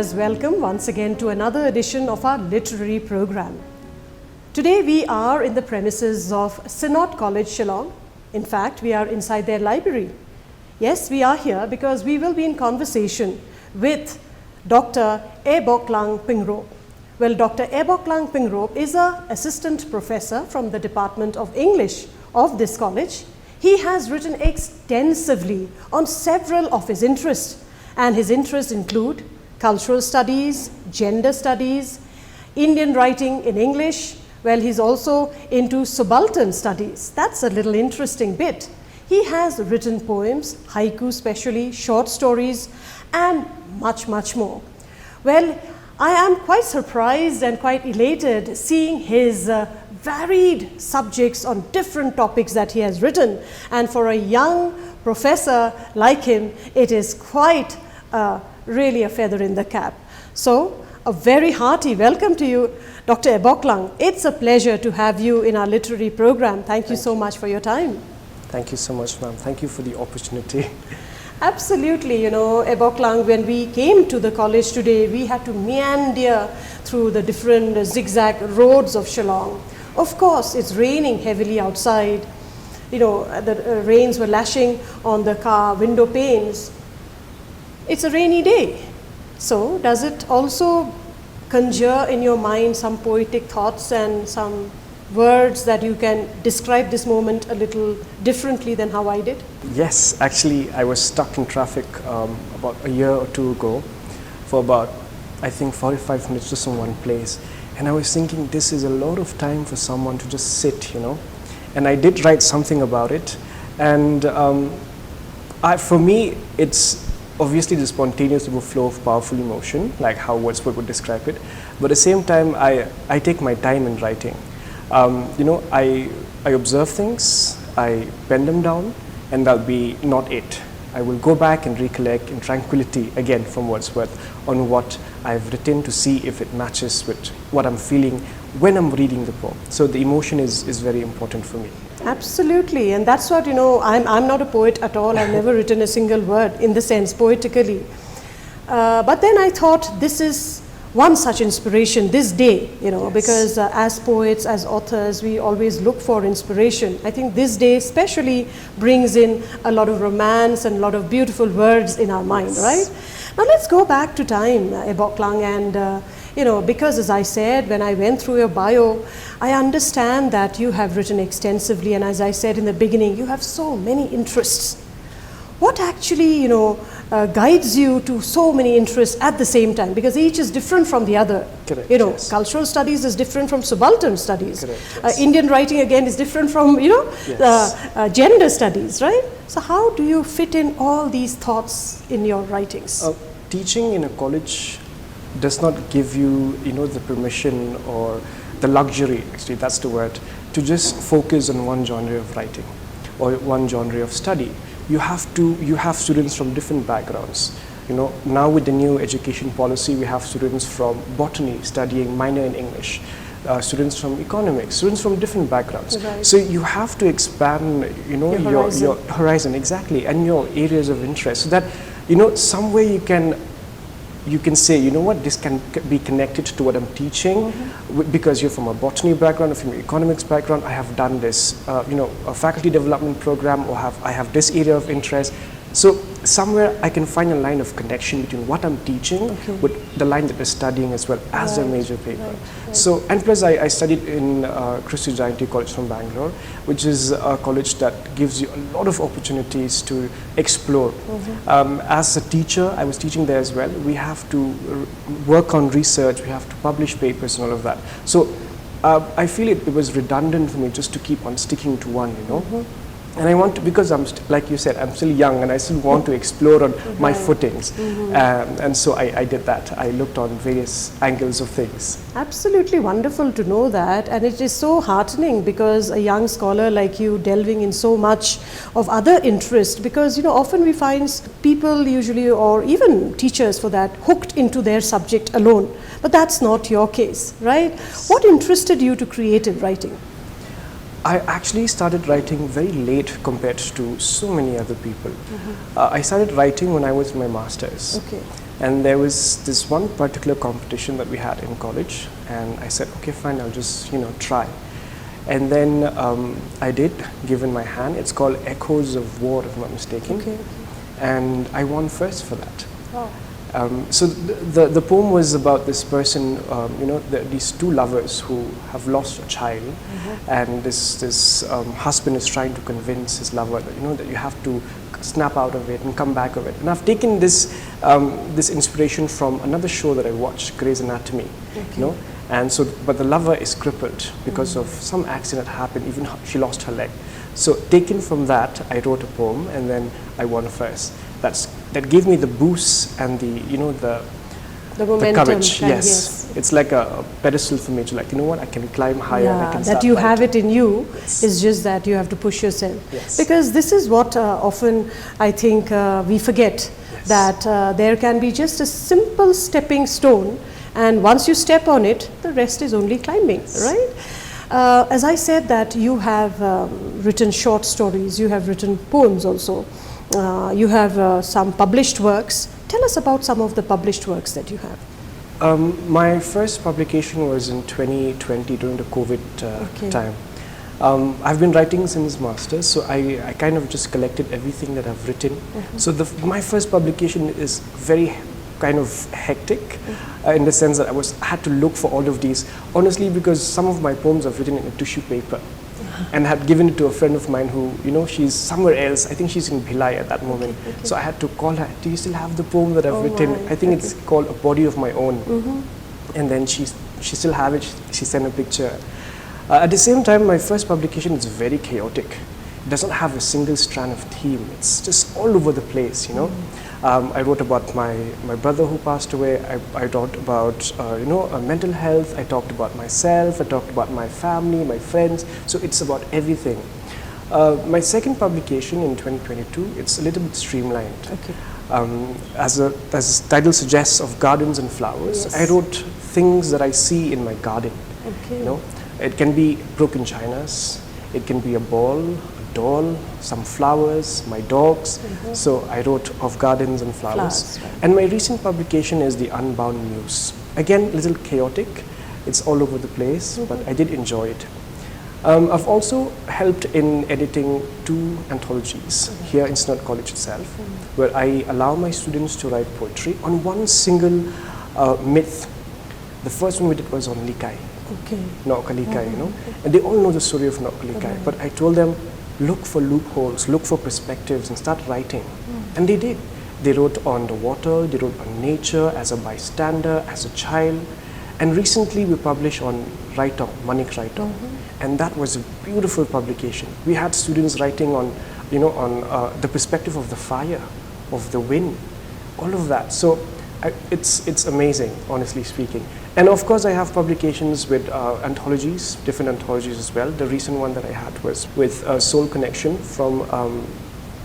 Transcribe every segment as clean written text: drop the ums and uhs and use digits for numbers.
viewers, welcome once again to another edition of our literary program. Today we are in the premises of Synod College, Shillong. In fact, we are inside their library. Yes, we are here because we will be in conversation with Dr. Ehboklang Pyngrope. Well, Dr. Ehboklang Pyngrope is an assistant professor from the Department of English of this college. He has written extensively on several of his interests, and his interests include cultural studies, gender studies, Indian writing in English. Well, he's also into subaltern studies. That's a little interesting bit. He has written poems, haiku especially, short stories, and much, much more. Well, I am quite surprised and quite elated seeing his varied subjects on different topics that he has written. And for a young professor like him, it is quite really a feather in the cap. So, a very hearty welcome to you, Dr. Ehboklang. It's a pleasure to have you in our literary program. Thank you so much for your time. Thank you so much, ma'am. Thank you for the opportunity. Absolutely, you know, Ehboklang, when we came to the college today, we had to meander through the different zigzag roads of Shillong. Of course, it's raining heavily outside. You know, the rains were lashing on the car window panes. It's a rainy day. So, does it also conjure in your mind some poetic thoughts and some words that you can describe this moment a little differently than how I did? Yes, actually, I was stuck in traffic about a year or two ago for about, I think, 45 minutes just in one place. And I was thinking, this is a lot of time for someone to just sit, you know. And I did write something about it. And for me, it's obviously the spontaneous flow of powerful emotion, like how Wordsworth would describe it. But at the same time, I take my time in writing. You know, I observe things, I pen them down, and that'll be not it. I will go back and recollect in tranquility, again from Wordsworth, on what I've written to see if it matches with what I'm feeling when I'm reading the poem. So the emotion is very important for me. Absolutely, and that's what, you know, I'm not a poet at all. I've never written a single word in the sense poetically. But then I thought this is one such inspiration this day, you know, yes. Because as poets, as authors, we always look for inspiration. I think this day especially brings in a lot of romance and a lot of beautiful words in our mind, yes. Right? Now let's go back to time, Ehboklang, and you know, because as I said, when I went through your bio, I understand that you have written extensively, and as I said in the beginning, you have so many interests. What actually, you know, guides you to so many interests at the same time, because each is different from the other. Correct, you know, yes. Cultural studies is different from subaltern studies. Correct, yes. Indian writing again is different from, you know, yes. Gender studies, right? So how do you fit in all these thoughts in your writings? Teaching in a college does not give you, you know, the permission or the luxury, actually that's the word, to just focus on one genre of writing or one genre of study. You have students from different backgrounds. You know, now with the new education policy, we have students from botany studying minor in English, students from economics, students from different backgrounds. Right. So you have to expand, you know, your horizon, exactly, and your areas of interest, so that, you know, somewhere you can say, you know what, this can be connected to what I'm teaching, because you're from a botany background or from an economics background. I have done this, you know, a faculty development program, or I have this area of interest. So somewhere I can find a line of connection between what I'm teaching with the line that we're studying as well as a major paper. Right. So, and plus I studied in Christie Giant College from Bangalore, which is a college that gives you a lot of opportunities to explore. As a teacher, I was teaching there as well. We have to work on research, we have to publish papers and all of that. So I feel it was redundant for me just to keep on sticking to one, you know. And I want to, because like you said, I'm still young and I still want to explore on my footings. And so I did that. I looked on various angles of things. Absolutely wonderful to know that, and it is so heartening because a young scholar like you delving in so much of other interest, because, you know, often we find people usually, or even teachers for that, hooked into their subject alone. But that's not your case, right? Yes. What interested you to creative writing? I actually started writing very late compared to so many other people. I started writing when I was in my master's. Okay. And there was this one particular competition that we had in college, and I said, okay, fine, I'll just, try. And then I did, given my hand. It's called Echoes of War, if I'm not mistaken. Okay. And I won first for that. Wow. So the poem was about this person, these two lovers who have lost a child, and this husband is trying to convince his lover that that you have to snap out of it and come back of it. And I've taken this inspiration from another show that I watched, Grey's Anatomy. Okay. And so, but the lover is crippled because of some accident that happened. Even she lost her leg. So taken from that, I wrote a poem, and then I won first. That gave me the boost and the momentum, courage. Yes. It's like a pedestal for me to I can climb higher. Yeah, and I can that you have it in you. Yes. It's just that you have to push yourself. Yes. Because this is what often I think we forget, Yes. that there can be just a simple stepping stone, and once you step on it, the rest is only climbing, Yes. right? As I said that you have written short stories, you have written poems also, you have some published works. Tell us about some of the published works that you have. My first publication was in 2020 during the COVID time. I've been writing since master's, so I kind of just collected everything that I've written. So my first publication is very kind of hectic in the sense that I had to look for all of these, honestly, because some of my poems are written in a tissue paper and had given it to a friend of mine who, she's somewhere else. I think she's in Bhilai at that moment. Okay. So I had to call her, do you still have the poem that I've written? I think it's called A Body of My Own. And then she still have it, she sent a picture. At the same time, my first publication is very chaotic. It doesn't have a single strand of theme. It's just all over the place, I wrote about my brother who passed away. I talked about mental health. I talked about myself. I talked about my family, my friends. So it's about everything. My second publication in 2022, it's a little bit streamlined. Okay. As the title suggests, of gardens and flowers. Yes. I wrote things that I see in my garden. Okay. It can be broken chinas. It can be a ball, doll, some flowers, my dogs. So I wrote of gardens and flowers. Right. And my recent publication is The Unbound Muse. Again, a little chaotic. It's all over the place, but I did enjoy it. I've also helped in editing 2 anthologies here in Sinod College itself, where I allow my students to write poetry on one single myth. The first one we did was on Likai. Okay. Naokalikai, and they all know the story of Naokalikai. But I told them, look for loopholes, look for perspectives, and start writing. And they did. They wrote on the water, they wrote on nature, as a bystander, as a child. And recently we published on Raitong, Manik Raitong. And that was a beautiful publication. We had students writing on, the perspective of the fire, of the wind, all of that. So it's amazing, honestly speaking. And of course, I have publications with anthologies, different anthologies as well. The recent one that I had was with Soul Connection from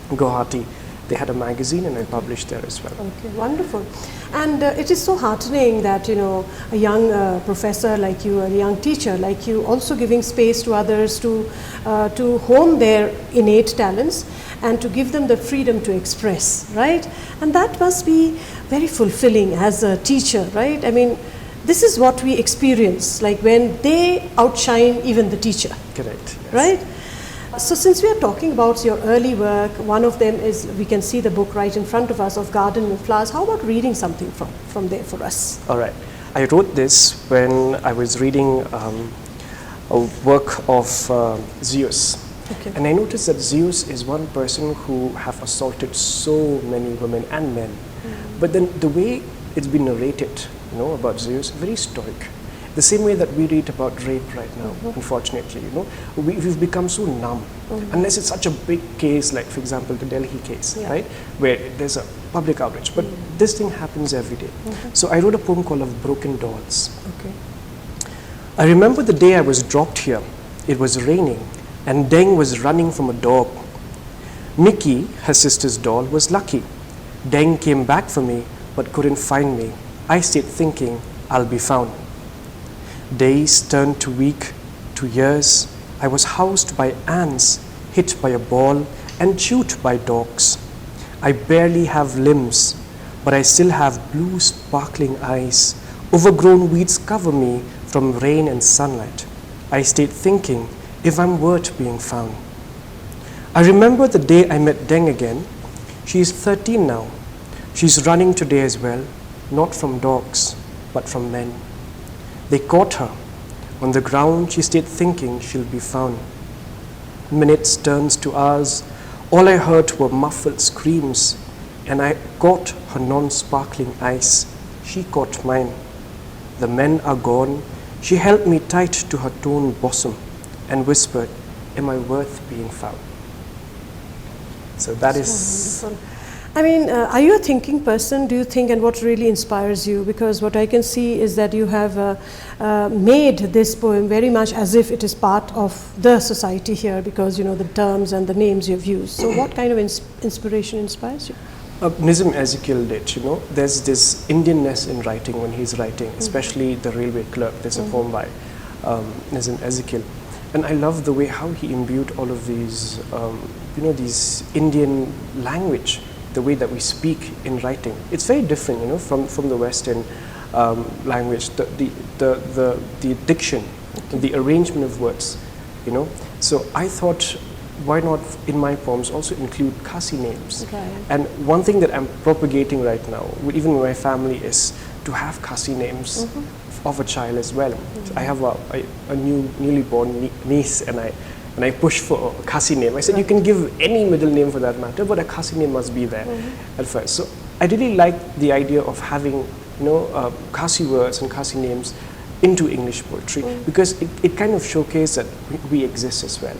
Guwahati. They had a magazine, and I published there as well. Okay, wonderful. And it is so heartening that, a young professor like you, a young teacher like you, also giving space to others to hone their innate talents and to give them the freedom to express, right? And that must be very fulfilling as a teacher, right? I mean, this is what we experience, like when they outshine even the teacher. Correct. Yes. Right? So since we are talking about your early work, one of them is, we can see the book right in front of us, of Garden and Flowers. How about reading something from there for us? All right. I wrote this when I was reading a work of Zeus. Okay. And I noticed that Zeus is one person who have assaulted so many women and men. But then the way it's been narrated, about Zeus, very stoic. The same way that we read about rape right now, unfortunately, we've become so numb. Unless it's such a big case, like for example, the Delhi case, right? Where there's a public outrage. But this thing happens every day. So I wrote a poem called Of Broken Dolls. Okay. I remember the day I was dropped here. It was raining, and Deng was running from a dog. Mickey, her sister's doll, was lucky. Deng came back for me, but couldn't find me. I stayed thinking, I'll be found. Days turned to week, to years. I was housed by ants, hit by a ball, and chewed by dogs. I barely have limbs. but I still have blue sparkling eyes. Overgrown weeds cover me from rain and sunlight. I stayed thinking if I'm worth being found. I remember the day I met Deng again. She is 13 now. She's running today as well, not from dogs, but from men. They caught her. On the ground, she stayed thinking she'll be found. Minutes turned to hours. All I heard were muffled screams, and I caught her non-sparkling eyes. She caught mine. The men are gone. She held me tight to her toned bosom and whispered, am I worth being found? So that is... So wonderful. I mean, are you a thinking person? Do you think, and what really inspires you? Because what I can see is that you have made this poem very much as if it is part of the society here, because you know the terms and the names you've used. So what kind of inspiration inspires you? Nizam Ezekiel did, you know, there's this Indianness in writing when he's writing, especially The Railway Clerk. There's a poem by Nizam Ezekiel. And I love the way how he imbued all of these, you know, these Indian language, the way that we speak in writing. It's very different, you know, from the Western language, the diction, the arrangement of words, you know. So I thought, why not in my poems also include Khasi names? Okay. And one thing that I'm propagating right now, even with my family, is to have Khasi names of a child as well. I have a newly born niece, and I push for a Khasi name. I said, you can give any middle name for that matter, but a Khasi name must be there at first. So I really like the idea of having, you know, Khasi words and Khasi names into English poetry, because it kind of showcases that we exist as well.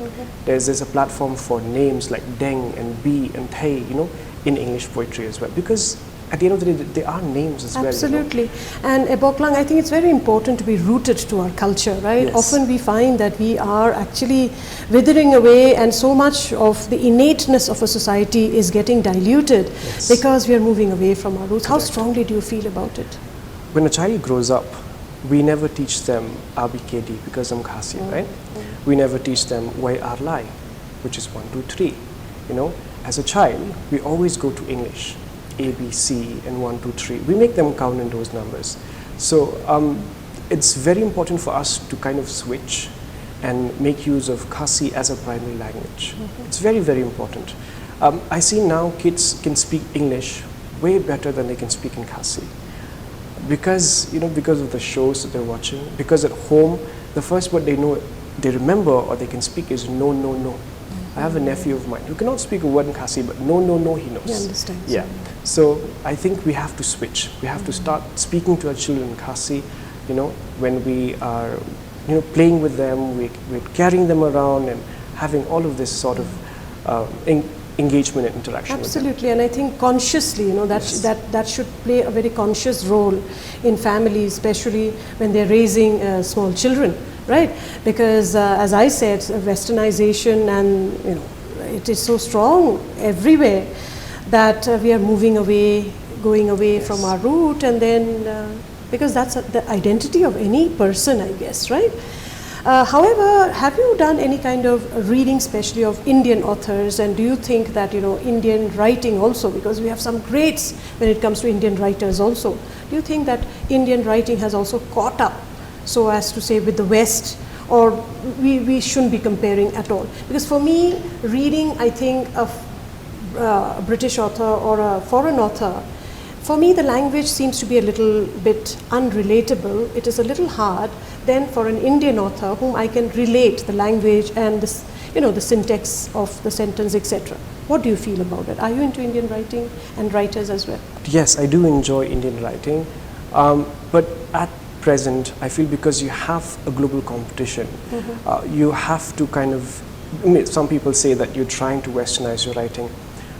There's a platform for names like Deng and B and Thay, you know, in English poetry as well, because at the end of the day, they are names as well. Absolutely. You know? And Ehboklang, I think it's very important to be rooted to our culture, right? Yes. Often we find that we are actually withering away, and so much of the innateness of a society is getting diluted because we are moving away from our roots. How strongly do you feel about it? When a child grows up, we never teach them ABKD because I'm Khasi, right? We never teach them Wai Arlai, which is 1, 2, 3. You know, as a child, we always go to English, A, B, C, and 1, 2, 3. We make them count in those numbers. So it's very important for us to kind of switch and make use of Khasi as a primary language. It's very, very important. I see now kids can speak English way better than they can speak in Khasi. Because, you know, because of the shows that they're watching, because at home, the first word they know, they remember or they can speak is no, no, no. I have a nephew of mine who cannot speak a word in Khasi, but no, no, no, he knows. He understands. Yeah. So I think we have to switch. We have to start speaking to our children in Khasi, you know, when we are, you know, playing with them, we're carrying them around and having all of this sort of engagement and interaction. Absolutely, and I think consciously, you know, that should play a very conscious role in families, especially when they're raising small children, right? Because as I said, westernization, and you know, it is so strong everywhere that we are moving away, going away from our root, and then because that's the identity of any person, I guess, right? However, have you done any kind of reading, especially of Indian authors, and do you think that, you know, Indian writing also, because we have some greats when it comes to Indian writers also, do you think that Indian writing has also caught up, so as to say, with the West, or we shouldn't be comparing at all? Because for me, reading, I think, of a British author or a foreign author, for me the language seems to be a little bit unrelatable. It is a little hard than for an Indian author whom I can relate the language and this, you know, the syntax of the sentence, etc. What do you feel about it? Are you into Indian writing and writers as well? Yes, I do enjoy Indian writing, but at present I feel because you have a global competition, you have to kind of, I mean, some people say that you're trying to westernize your writing,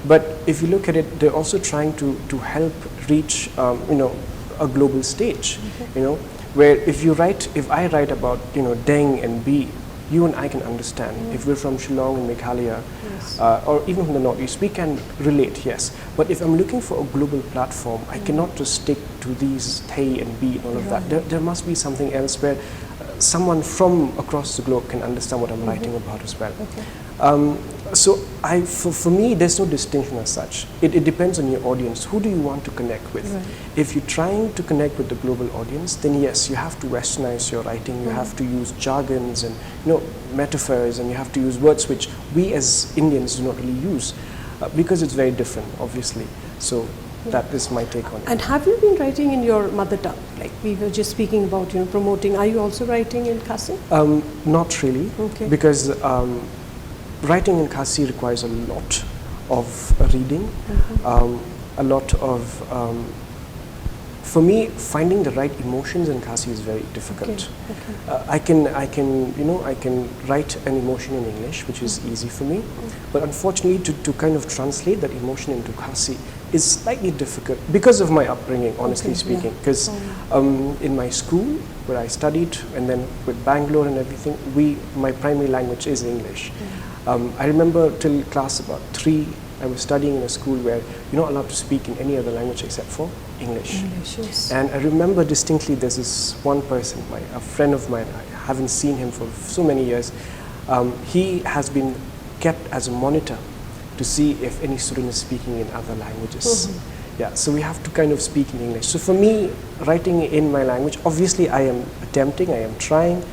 but if you look at it, they're also trying to help reach, you know, a global stage, you know, where if I write about, you know, Deng and B, you and I can understand. If we're from Shillong and Meghalaya, or even from the Northeast, we can relate, yes. But if I'm looking for a global platform, I cannot just stick to these Thay and B and all of that. There must be something else where someone from across the globe can understand what I'm writing about as well. So for me, there's no distinction as such. It depends on your audience. Who do you want to connect with? Right. If you're trying to connect with the global audience, then yes, you have to westernize your writing. You have to use jargons and metaphors, and you have to use words which we as Indians do not really use because it's very different, obviously. So that is my take on it. And have you been writing in your mother tongue? Like we were just speaking about, promoting. Are you also writing in Khasi? Not really, Okay. because writing in Khasi requires a lot of reading, a lot of, for me, finding the right emotions in Khasi is very difficult. Okay. I can write an emotion in English, which is easy for me, but unfortunately to kind of translate that emotion into Khasi is slightly difficult because of my upbringing, honestly speaking, because in my school where I studied, and then with Bangalore and everything, my primary language is English. I remember till class about 3, I was studying in a school where you're not allowed to speak in any other language except for English. Yes. And I remember distinctly there's this one person, a friend of mine, I haven't seen him for so many years. He has been kept as a monitor to see if any student is speaking in other languages. Yeah, so we have to kind of speak in English. So for me, writing in my language, obviously I am attempting, I am trying,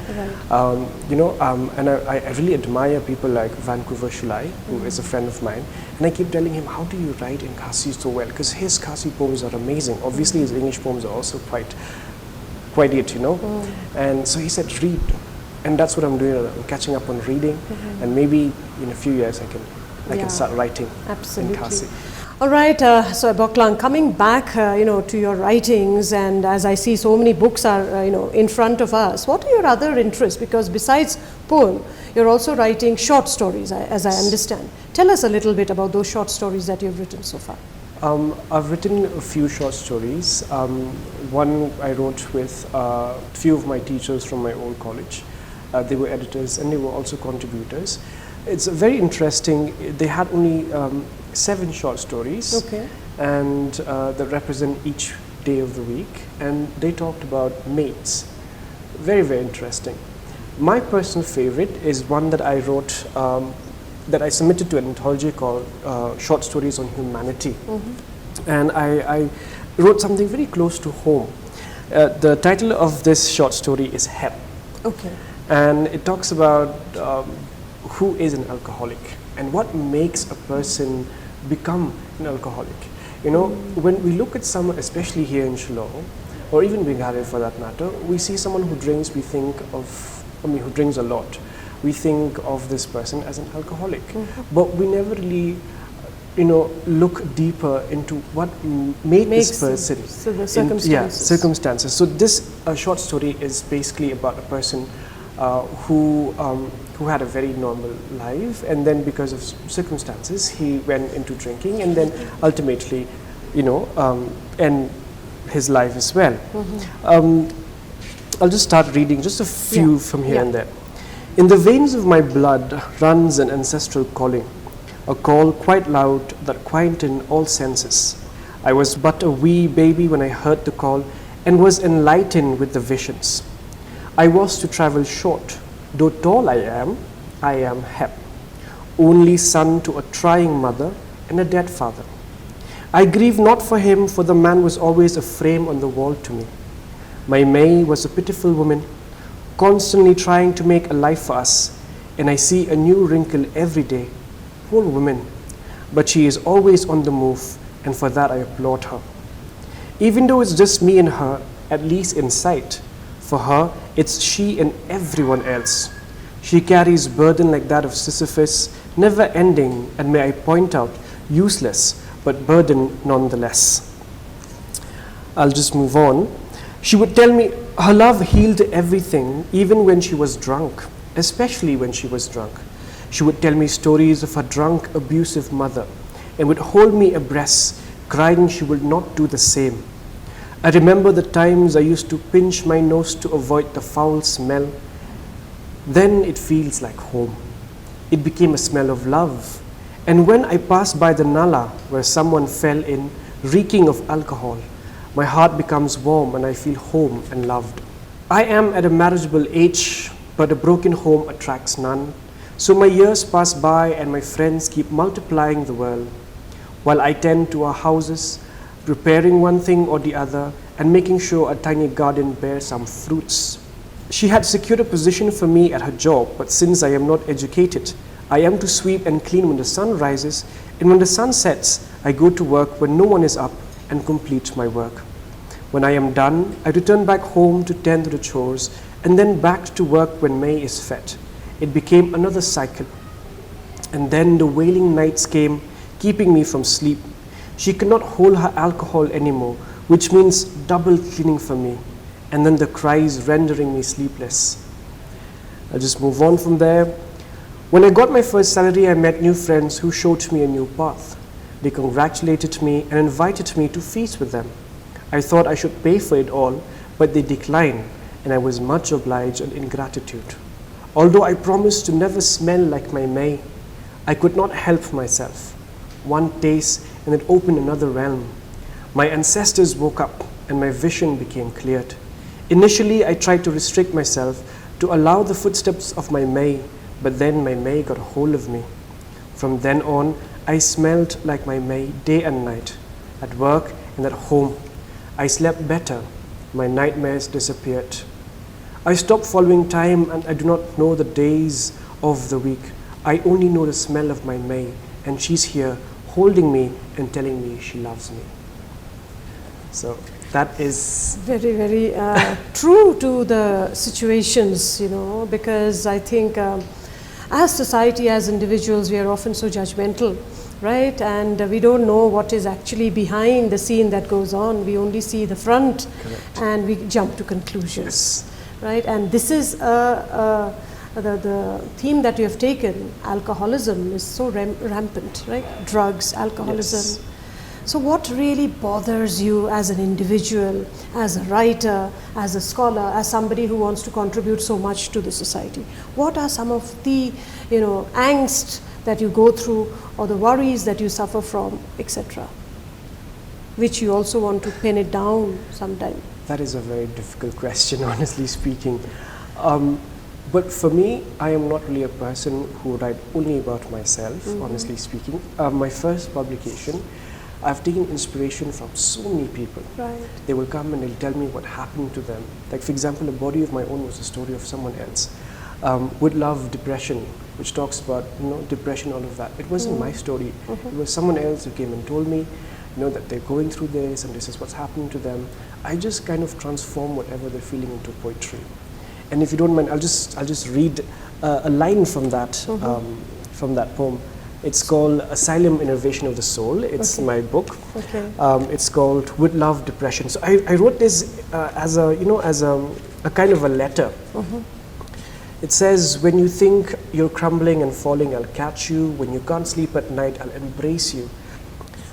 and I really admire people like Vancouver Shulai, who is a friend of mine, and I keep telling him, how do you write in Khasi so well? Because his Khasi poems are amazing. Obviously his English poems are also quite it, And so he said, read. And that's what I'm doing. I'm catching up on reading, and maybe in a few years I can start writing in Khasi. All right, so Ehboklang, coming back, to your writings, and as I see so many books are, in front of us, what are your other interests? Because besides poem, you're also writing short stories, as I understand. Tell us a little bit about those short stories that you've written so far. I've written a few short stories. One I wrote with a few of my teachers from my old college. They were editors and they were also contributors. It's very interesting. They had only 7 short stories, and that represent each day of the week, and they talked about mates. Very, very interesting. My personal favorite is one that I wrote, that I submitted to an anthology called Short Stories on Humanity, and I wrote something very close to home. The title of this short story is Hep, and it talks about who is an alcoholic and what makes a person become an alcoholic. When we look at someone, especially here in Shillong, or even Meghalaya for that matter, we see someone who drinks, we think of, who drinks a lot, we think of this person as an alcoholic. But we never really, look deeper into what made this person. So the circumstances. Circumstances. So this short story is basically about a person who had a very normal life, and then because of circumstances he went into drinking, and then ultimately end his life as well. I'll just start reading just a few from here and there. In the veins of my blood runs an ancestral calling, a call quite loud that quietened all senses. I was but a wee baby when I heard the call and was enlightened with the visions. I was to travel short, though tall I am Hep, only son to a trying mother and a dead father. I grieve not for him, for the man was always a frame on the wall to me. My May was a pitiful woman, constantly trying to make a life for us, and I see a new wrinkle every day. Poor woman, but she is always on the move, and for that I applaud her. Even though it's just me and her, at least in sight, for her, it's she and everyone else. She carries burden like that of Sisyphus, never ending, and may I point out, useless, but burden nonetheless. I'll just move on. She would tell me her love healed everything, even when she was drunk, especially when she was drunk. She would tell me stories of her drunk, abusive mother, and would hold me abreast, crying she would not do the same. I remember the times I used to pinch my nose to avoid the foul smell. Then it feels like home. It became a smell of love. And when I passed by the nala where someone fell in, reeking of alcohol, my heart becomes warm and I feel home and loved. I am at a marriageable age, but a broken home attracts none. So my years pass by and my friends keep multiplying the world, while I tend to our houses, preparing one thing or the other and making sure a tiny garden bears some fruits. She had secured a position for me at her job, but since I am not educated, I am to sweep and clean when the sun rises, and when the sun sets, I go to work when no one is up and complete my work. When I am done, I return back home to tend to the chores, and then back to work when May is fed. It became another cycle. And then the wailing nights came, keeping me from sleep. She could not hold her alcohol anymore, which means double cleaning for me, and then the cries rendering me sleepless. I'll just move on from there. When I got my first salary, I met new friends who showed me a new path. They congratulated me and invited me to feast with them. I thought I should pay for it all, but they declined, and I was much obliged and in gratitude. Although I promised to never smell like my May, I could not help myself. One taste and it opened another realm. My ancestors woke up and my vision became cleared. Initially, I tried to restrict myself to allow the footsteps of my May, but then my May got a hold of me. From then on, I smelled like my May day and night. At work and at home, I slept better. My nightmares disappeared. I stopped following time and I do not know the days of the week. I only know the smell of my May, and she's here holding me and telling me she loves me. So that is very, very true to the situations, you know, because I think as society, as individuals, we are often so judgmental, right? And we don't know what is actually behind the scene that goes on. We only see the front. correct. And we jump to conclusions. Yes. Right, and this is the theme that you have taken. Alcoholism is so rampant, right? Drugs, alcoholism. Yes. So what really bothers you as an individual, as a writer, as a scholar, as somebody who wants to contribute so much to the society? What are some of the, you know, angst that you go through, or the worries that you suffer from, etc., which you also want to pin it down sometime? That is a very difficult question, honestly speaking. But for me, I am not really a person who would write only about myself, honestly speaking. My first publication, I've taken inspiration from so many people. Right. They will come and they'll tell me what happened to them. Like, for example, A Body of My Own was a story of someone else. With Love, Depression, which talks about, you know, depression, all of that. It wasn't my story. It was someone else who came and told me, you know, that they're going through this and this is what's happening to them. I just kind of transform whatever they're feeling into poetry. And if you don't mind, I'll just read a line from that poem. It's called Asylum Innervation of the Soul. It's my book. Okay. It's called With Love, Depression. So I wrote this as a, you know, as a kind of a letter. It says, when you think you're crumbling and falling, I'll catch you. When you can't sleep at night, I'll embrace you.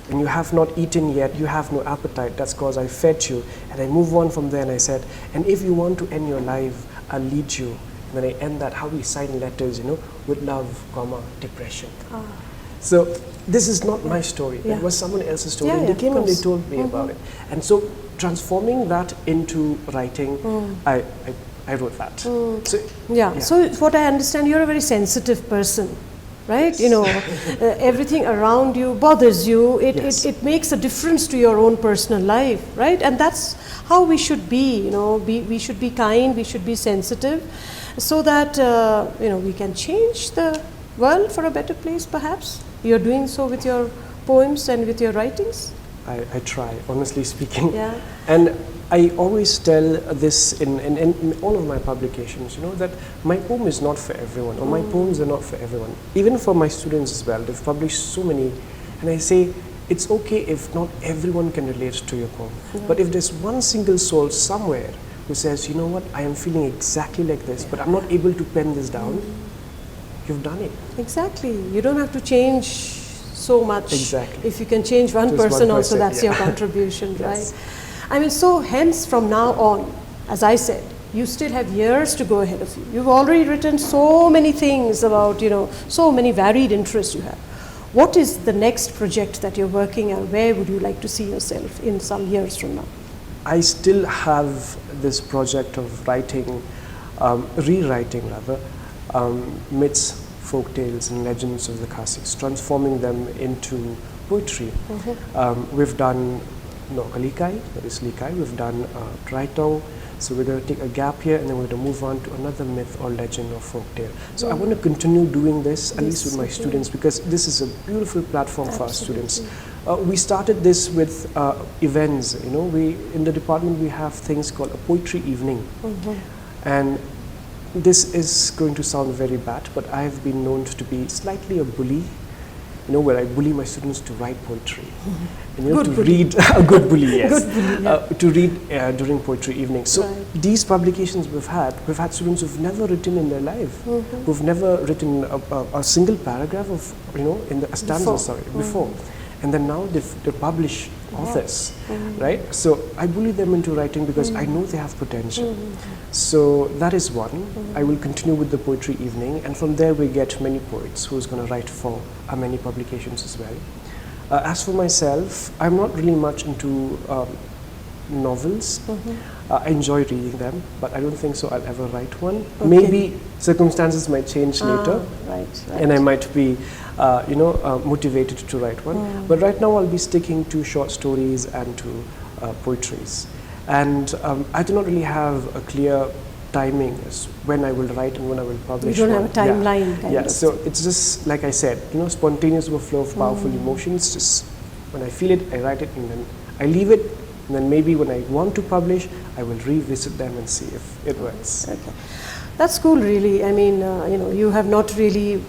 When you have not eaten yet, you have no appetite. That's because I fed you. And I move on from there and I said, and if you want to end your life, I'll lead you. And then I end that, how we sign letters, you know, with love, comma, depression. So this is not my story. Yeah. It was someone else's story. Yeah, And yeah, they came of and they course. told me about it. And so transforming that into writing, I wrote that. So, Yeah. So what I understand, you're a very sensitive person, right? You know, everything around you bothers you. It makes a difference to your own personal life, right? And that's how we should be. You know, we should be kind. We should be sensitive, so that you know, we can change the world for a better place. Perhaps you're doing so with your poems and with your writings. I try, honestly speaking. Yeah. And I always tell this in all of my publications, you know, that my poem is not for everyone, or my poems are not for everyone. Even for my students as well, they've published so many, and I say, it's okay if not everyone can relate to your poem. But if there's one single soul somewhere who says, you know what, I am feeling exactly like this, but I'm not able to pen this down, you've done it. Exactly. You don't have to change so much. Exactly. If you can change one Just person one also, person, that's yeah. your contribution, Yes. right? I mean, so hence from now on, as I said, you still have years to go ahead of you. You've already written so many things about, you know, so many varied interests you have. What is the next project that you're working on? Where would you like to see yourself in some years from now? I still have this project of writing, rewriting rather, myths folk tales and legends of the Khasis, transforming them into poetry. We've done Kalikai, that is Likai, we've done Traitong, so we're going to take a gap here and then we're going to move on to another myth or legend or folk tale. So I want to continue doing this, at least with my students, because this is a beautiful platform for our students. We started this with events, in the department we have things called a poetry evening. And this is going to sound very bad, but I have been known to be slightly a bully, where I bully my students to write poetry. And to read, a good bully, yes. Good bully, to read during poetry evening. So these publications we've had students who've never written in their life, who've never written a single paragraph of, in the stanza, before. And then now they're published authors, right? So I bully them into writing because I know they have potential. So that is one. I will continue with the poetry evening, and from there we get many poets who's going to write for many publications as well. As for myself, I'm not really much into novels. I enjoy reading them, but I don't think so I'll ever write one. Maybe circumstances might change later, and I might be motivated to write one. But right now I'll be sticking to short stories and to poetries. And I do not really have a clear timing as when I will write and when I will publish. You don't have a timeline. Yeah, so it's just like I said, spontaneous overflow of powerful emotions. Just when I feel it, I write it, and then I leave it. And then maybe when I want to publish, I will revisit them and see if it works. Okay, that's cool, really. I mean, you have not really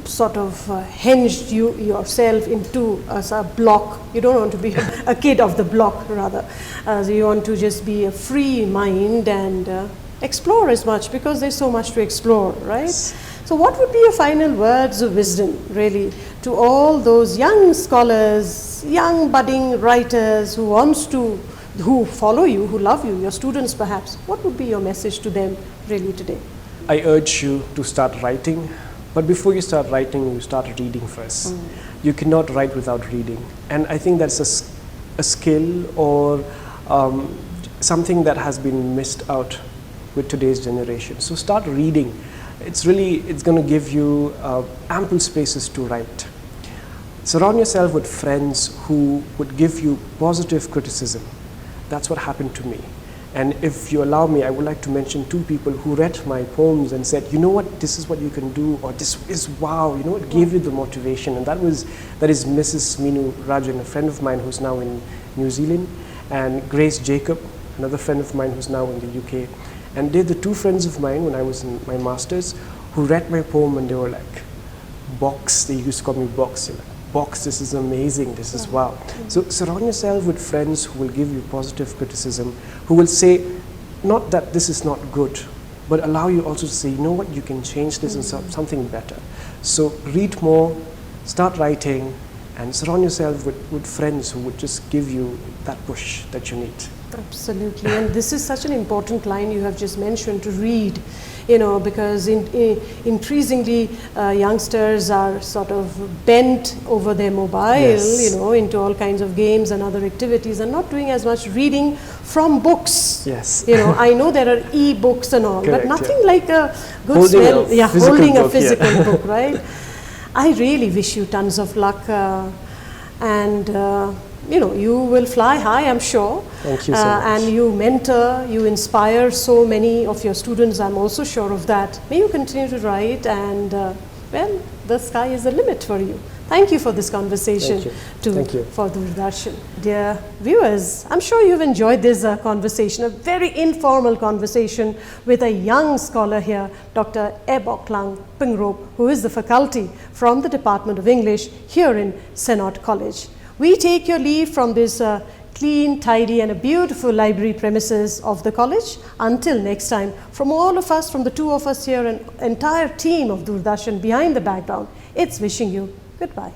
sort of hinged yourself into a block. You don't want to be a kid of the block, rather. So you want to just be a free mind and explore as much, because there's so much to explore, right? Yes. So what would be your final words of wisdom, really, to all those young scholars, young budding writers who follow you, who love you, your students perhaps? What would be your message to them really today? I urge you to start writing, but before you start writing, you start reading first. You cannot write without reading, and I think that's a skill or something that has been missed out with today's generation. So start reading. It's going to give you ample spaces to write. Surround yourself with friends who would give you positive criticism. That's what happened to me. And if you allow me, I would like to mention two people who read my poems and said, this is what you can do, or this is wow, it gave you the motivation. And that is Mrs. Minu Rajan, a friend of mine who's now in New Zealand, and Grace Jacob, another friend of mine who's now in the UK. And they're the two friends of mine when I was in my master's who read my poem and they were like, Box, they used to call me Box. They're like, Box, this is amazing, this is wow. So surround yourself with friends who will give you positive criticism, who will say, not that this is not good, but allow you also to say, you can change this into something better. So read more, start writing, and surround yourself with friends who would just give you that push that you need. Absolutely, and this is such an important line you have just mentioned, to read, because increasingly youngsters are sort of bent over their mobile, into all kinds of games and other activities, and not doing as much reading from books. Yes. I know there are e-books and all, correct, but nothing like a good smell. Holding a physical book, right? I really wish you tons of luck, and you will fly high, I'm sure. Thank you so much. And you mentor, you inspire so many of your students, I'm also sure of that. May you continue to write, and the sky is the limit for you. Thank you for this conversation for Doordarshan. Dear viewers, I'm sure you've enjoyed this conversation, a very informal conversation with a young scholar here, Dr. Ehboklang Pyngrope, who is the faculty from the Department of English here in Senott College. We take your leave from this clean, tidy and a beautiful library premises of the college. Until next time, from all of us, from the two of us here and entire team of Doordarshan behind the background, it's wishing you goodbye.